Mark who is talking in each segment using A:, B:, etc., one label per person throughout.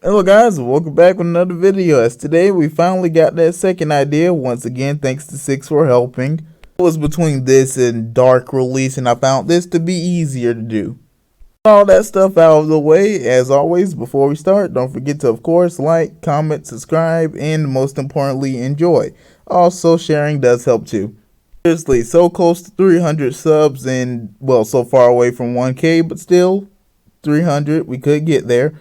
A: Hello guys, welcome back with another video. As today we finally got that second idea. Once again, thanks to Six for helping. It was between this and Dark release, and I found this to be easier to do. All that stuff out of the way, as always, before we start, don't forget to, of course, like, comment, subscribe, and most importantly, enjoy. Also, sharing does help too. Seriously, so close to 300 subs and, well, so far away from 1K, but still, 300, we could get there.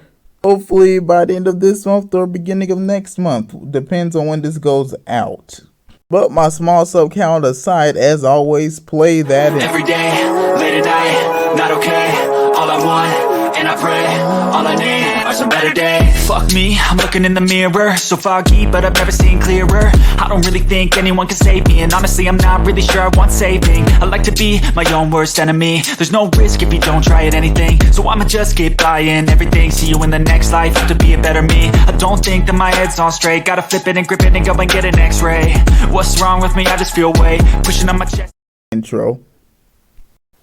A: Hopefully by the end of this month or beginning of next month. Depends on when this goes out. But my small sub count aside, as always, play that
B: every day, late at night, not okay. All I want, and I pray, all I need are some better days. Fuck me, I'm looking in the mirror, so foggy, but I've never seen clearer. I don't really think anyone can save me, and honestly I'm not really sure I want saving. I like to be my own worst enemy. There's no risk if you don't try at anything, so I'ma just keep buying everything. See you in the next life, have to be a better me. I don't think that my head's on straight. Gotta flip it and grip it and go and get an x-ray. What's wrong with me? I just feel weight pushing on my chest.
A: Intro.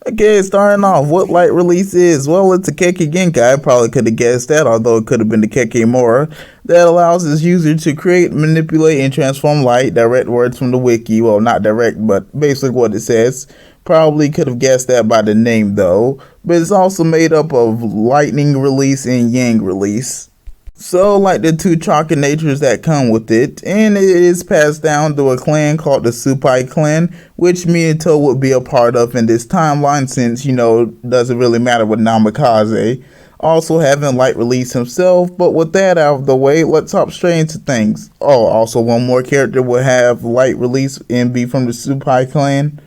A: Okay, starting off, what light release is? Well, it's a Kekkei Genkai. I probably could have guessed that, although it could have been the Kekkei Mora, that allows its user to create, manipulate, and transform light. Direct words from the wiki. Well, not direct, but basically what it says. Probably could have guessed that by the name, though. But it's also made up of lightning release and yang release. So, like the two chakra natures that come with it, and it is passed down to a clan called the Supai clan, which Minato would be a part of in this timeline since, doesn't really matter with Namikaze. Also having light release himself, but with that out of the way, let's hop straight into things. Oh, also one more character will have light release and be from the Supai clan.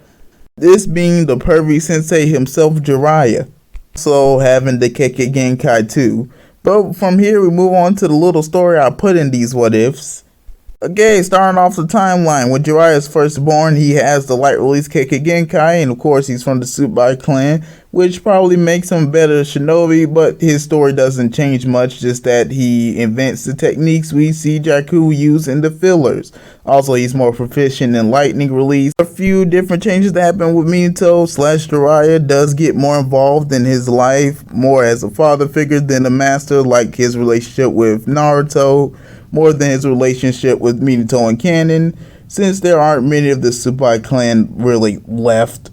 A: This being the pervy sensei himself, Jiraiya. Also having the Kekkei Genkai too. But from here, we move on to the little story I put in these what-ifs. Okay, starting off the timeline. When Jiraiya is first born, he has the light release Kekkei Genkai, and of course he's from the Supai clan, which probably makes him a better shinobi, but his story doesn't change much, just that he invents the techniques we see Jakku use in the fillers. Also, he's more proficient in lightning release. A few different changes that happen with Minato / Jiraiya does get more involved in his life, more as a father figure than a master, like his relationship with Naruto, more than his relationship with Minato and canon, since there aren't many of the Supai clan really left.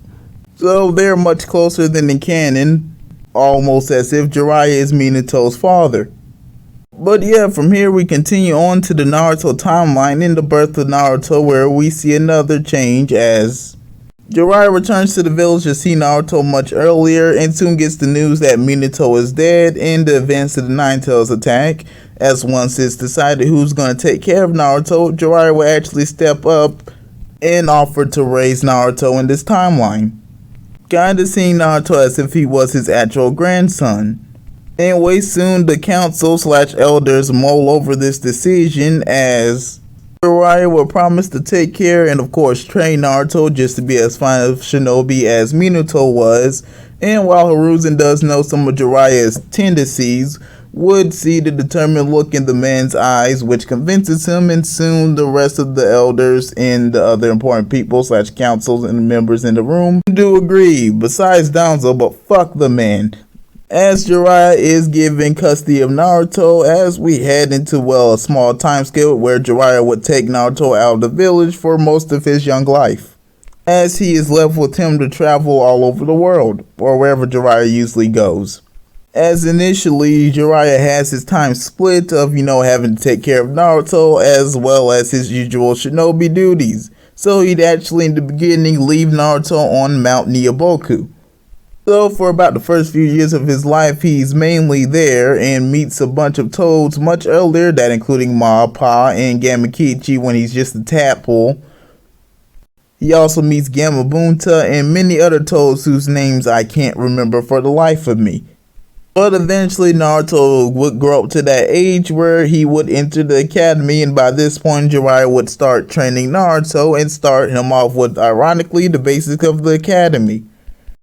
A: So they're much closer than in canon, almost as if Jiraiya is Minato's father. But yeah, from here we continue on to the Naruto timeline in the birth of Naruto, where we see another change as Jiraiya returns to the village to see Naruto much earlier and soon gets the news that Minato is dead in the events of the Nine Tails attack. As once it's decided who's going to take care of Naruto, Jiraiya will actually step up and offer to raise Naruto in this timeline. Kinda seeing Naruto as if he was his actual grandson. Anyway, soon the council / elders mull over this decision as Jiraiya will promise to take care and of course train Naruto just to be as fine of shinobi as Minato was, and while Hiruzen does know some of Jiraiya's tendencies, would see the determined look in the man's eyes which convinces him, and soon the rest of the elders and the other important people / councils and members in the room do agree, besides Danzo, but fuck the man. As Jiraiya is given custody of Naruto as we head into, well, a small time scale where Jiraiya would take Naruto out of the village for most of his young life, as he is left with him to travel all over the world, or wherever Jiraiya usually goes. As initially, Jiraiya has his time split of, having to take care of Naruto as well as his usual shinobi duties. So he'd actually in the beginning leave Naruto on Mount Nyaboku. So for about the first few years of his life, he's mainly there and meets a bunch of toads much earlier, that including Mappa and Gamakichi when he's just a tadpole. He also meets Gamabunta and many other toads whose names I can't remember for the life of me. But eventually Naruto would grow up to that age where he would enter the academy, and by this point Jiraiya would start training Naruto and start him off with, ironically, the basics of the academy,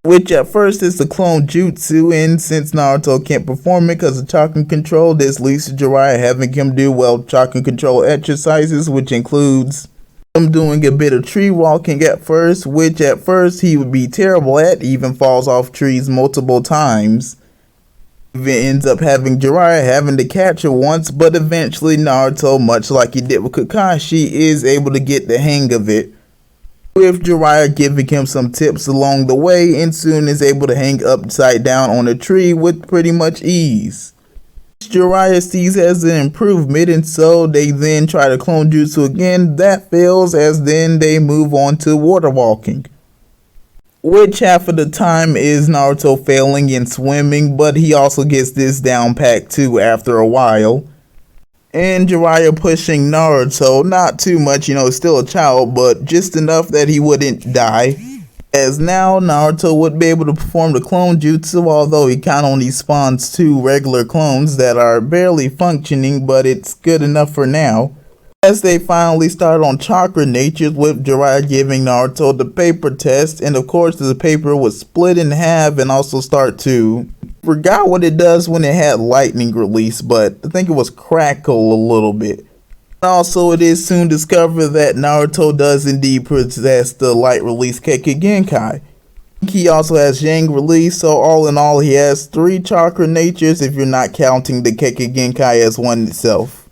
A: which at first is the clone jutsu, and since Naruto can't perform it because of chakra control, this leads to Jiraiya having him do, chakra control exercises, which includes him doing a bit of tree walking at first, which at first he would be terrible at, even falls off trees multiple times. Even ends up having Jiraiya having to catch her once, but eventually Naruto, much like he did with Kakashi, is able to get the hang of it, with Jiraiya giving him some tips along the way, and soon is able to hang upside down on a tree with pretty much ease. Jiraiya sees as an improvement, and so they then try to clone jutsu again. That fails, as then they move on to water walking, which half of the time is Naruto failing in swimming, but he also gets this down pat too after a while. And Jiraiya pushing Naruto, not too much, still a child, but just enough that he wouldn't die. As now, Naruto would be able to perform the clone jutsu, although he kinda only spawns 2 regular clones that are barely functioning, but it's good enough for now. As they finally start on chakra natures, with Jiraiya giving Naruto the paper test, and of course the paper was split in half and also start to... Forgot what it does when it had lightning release, but I think it was crackle a little bit. Also, it is soon discovered that Naruto does indeed possess the light release Kekkei. He also has Yang release, so all in all he has 3 chakra natures if you're not counting the Kekkei as one itself.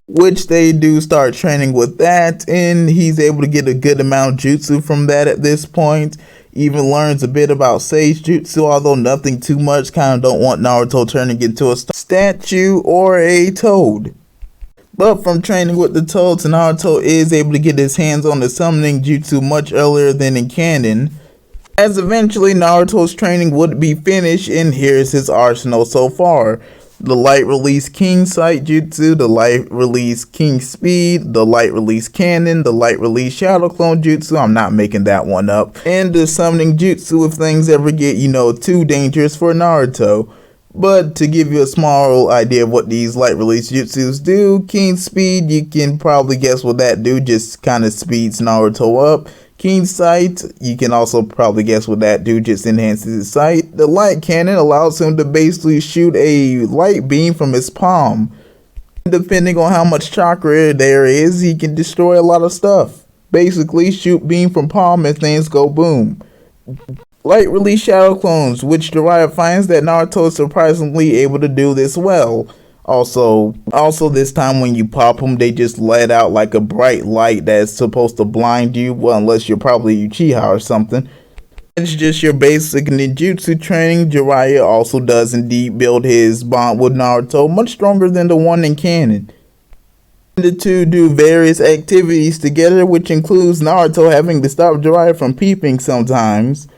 A: Which they do start training with that, and he's able to get a good amount of jutsu from that at this point. Even learns a bit about Sage Jutsu, although nothing too much. Kinda don't want Naruto turning into a statue or a toad. But from training with the toads, Naruto is able to get his hands on the summoning jutsu much earlier than in canon, as eventually Naruto's training would be finished, and here's his arsenal so far. The light release King Sight Jutsu, the light release King Speed, the light release Cannon, the light release Shadow Clone Jutsu, I'm not making that one up, and the summoning jutsu if things ever get, too dangerous for Naruto. But to give you a small idea of what these light release jutsus do, King Speed, you can probably guess what that do, just kind of speeds Naruto up. King Sight, you can also probably guess what that do, just enhances his sight. The light cannon allows him to basically shoot a light beam from his palm. Depending on how much chakra there is, he can destroy a lot of stuff. Basically, shoot beam from palm and things go boom. Light release shadow clones, which Jiraiya finds that Naruto is surprisingly able to do this well. Also this time when you pop them, they just let out like a bright light that's supposed to blind you, well, unless you're probably Uchiha or something. It's just your basic ninjutsu training. Jiraiya also does indeed build his bond with Naruto much stronger than the one in canon. The two do various activities together, which includes Naruto having to stop Jiraiya from peeping sometimes,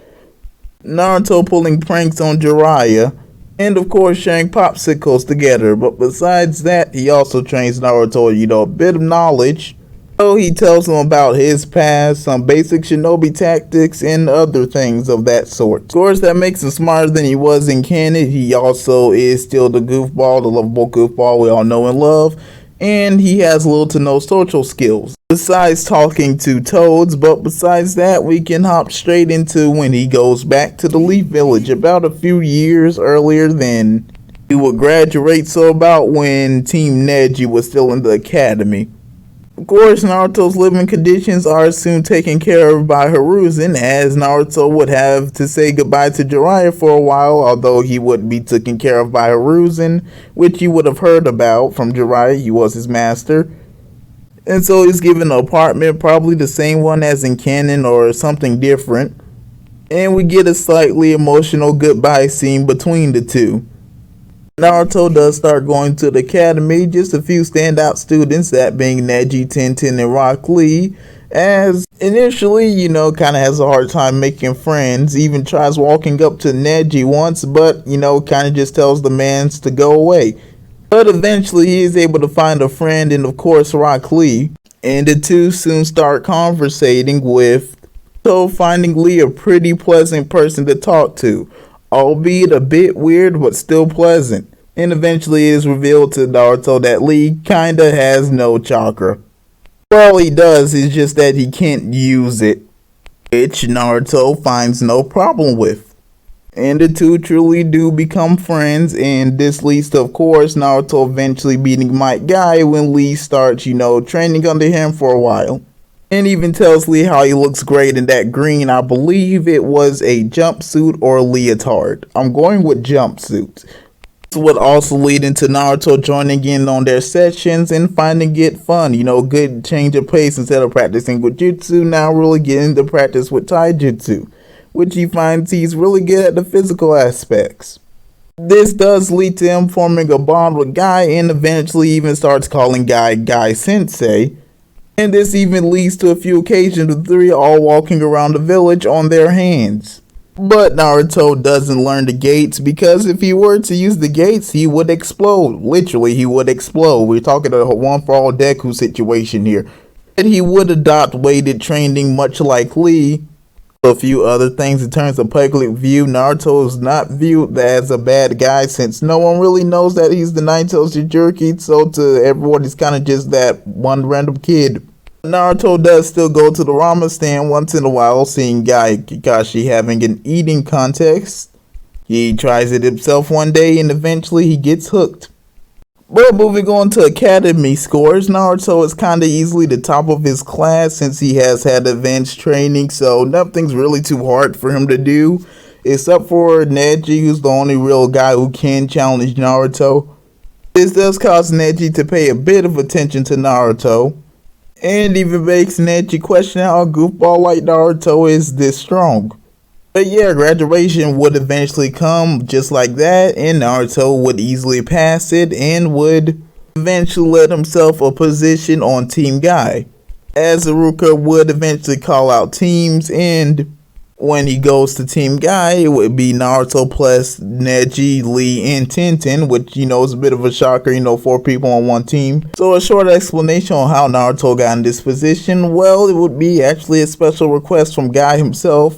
A: Naruto pulling pranks on Jiraiya, and of course sharing popsicles together. But besides that, he also trains Naruto, a bit of knowledge. So he tells him about his past, some basic shinobi tactics, and other things of that sort. Of course, that makes him smarter than he was in canon. He also is still the goofball, the lovable goofball we all know and love. And he has little to no social skills, besides talking to toads. But besides that, we can hop straight into when he goes back to the Leaf Village about a few years earlier than he would graduate, so about when Team Neji was still in the academy. Of course, Naruto's living conditions are soon taken care of by Hiruzen, as Naruto would have to say goodbye to Jiraiya for a while, although he would be taken care of by Hiruzen, which you would have heard about from Jiraiya. He was his master. And so he's given an apartment, probably the same one as in canon or something different. And we get a slightly emotional goodbye scene between the two. Naruto does start going to the academy, just a few standout students, that being Neji, Tenten, and Rock Lee, as initially, kind of has a hard time making friends, even tries walking up to Neji once, but, kind of just tells the mans to go away. But eventually he is able to find a friend, and of course Rock Lee, and the two soon start conversating, with finding Lee a pretty pleasant person to talk to, albeit a bit weird but still pleasant. And eventually it is revealed to Naruto that Lee kinda has no chakra. All he does is just that he can't use it, which Naruto finds no problem with. And the two truly do become friends, and this leads to, of course, Naruto eventually beating Might Guy when Lee starts, training under him for a while. And even tells Lee how he looks great in that green, I believe it was a jumpsuit or leotard. I'm going with jumpsuit. This would also lead into Naruto joining in on their sessions and finding it fun. Good change of pace. Instead of practicing with jutsu, now really getting to practice with taijutsu, which he finds he's really good at the physical aspects. This does lead to him forming a bond with Guy and eventually even starts calling Guy Sensei. And this even leads to a few occasions of the three all walking around the village on their hands. But Naruto doesn't learn the gates because if he were to use the gates, he would explode. Literally, he would explode. We're talking a one for all Deku situation here. And he would adopt weighted training much like Lee. A few other things in terms of public view, Naruto is not viewed as a bad guy since no one really knows that he's the Naito Jinchuriki, so to everyone he's kind of just that one random kid. Naruto does still go to the ramen stand once in a while, seeing Guy Kakashi having an eating contest. He tries it himself one day and eventually he gets hooked. But moving on to academy scores, Naruto is kinda easily the top of his class since he has had advanced training, so nothing's really too hard for him to do. Except for Neji, who's the only real guy who can challenge Naruto. This does cause Neji to pay a bit of attention to Naruto, and even makes Neji question how a goofball like Naruto is this strong. But yeah, graduation would eventually come just like that, and Naruto would easily pass it and would eventually let himself a position on Team Guy. As Iruka would eventually call out teams, and when he goes to Team Guy, it would be Naruto plus Neji, Lee, and Tenten, which, is a bit of a shocker, 4 people on one team. So a short explanation on how Naruto got in this position, well, it would be actually a special request from Guy himself.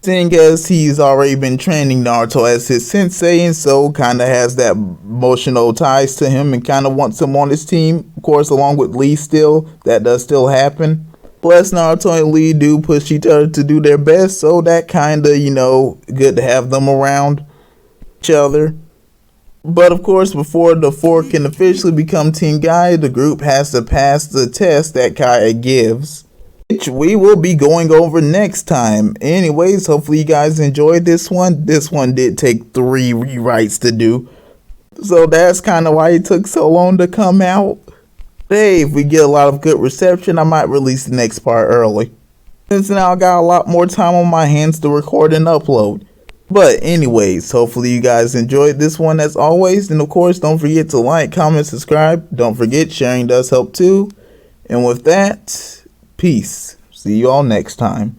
A: Seeing as he's already been training Naruto as his sensei and so kind of has that emotional ties to him and kind of wants him on his team. Of course, along with Lee still, that does still happen. Plus, Naruto and Lee do push each other to do their best, so that kind of, good to have them around each other. But of course, before the 4 can officially become Team Guy, the group has to pass the test that Kaya gives, which we will be going over next time. Anyways, hopefully you guys enjoyed this one. This one did take 3 rewrites to do, so that's kind of why it took so long to come out. Hey, if we get a lot of good reception, I might release the next part early, since now I got a lot more time on my hands to record and upload. But anyways, hopefully you guys enjoyed this one as always, and of course don't forget to like, comment, subscribe. Don't forget, sharing does help too. And with that, peace. See you all next time.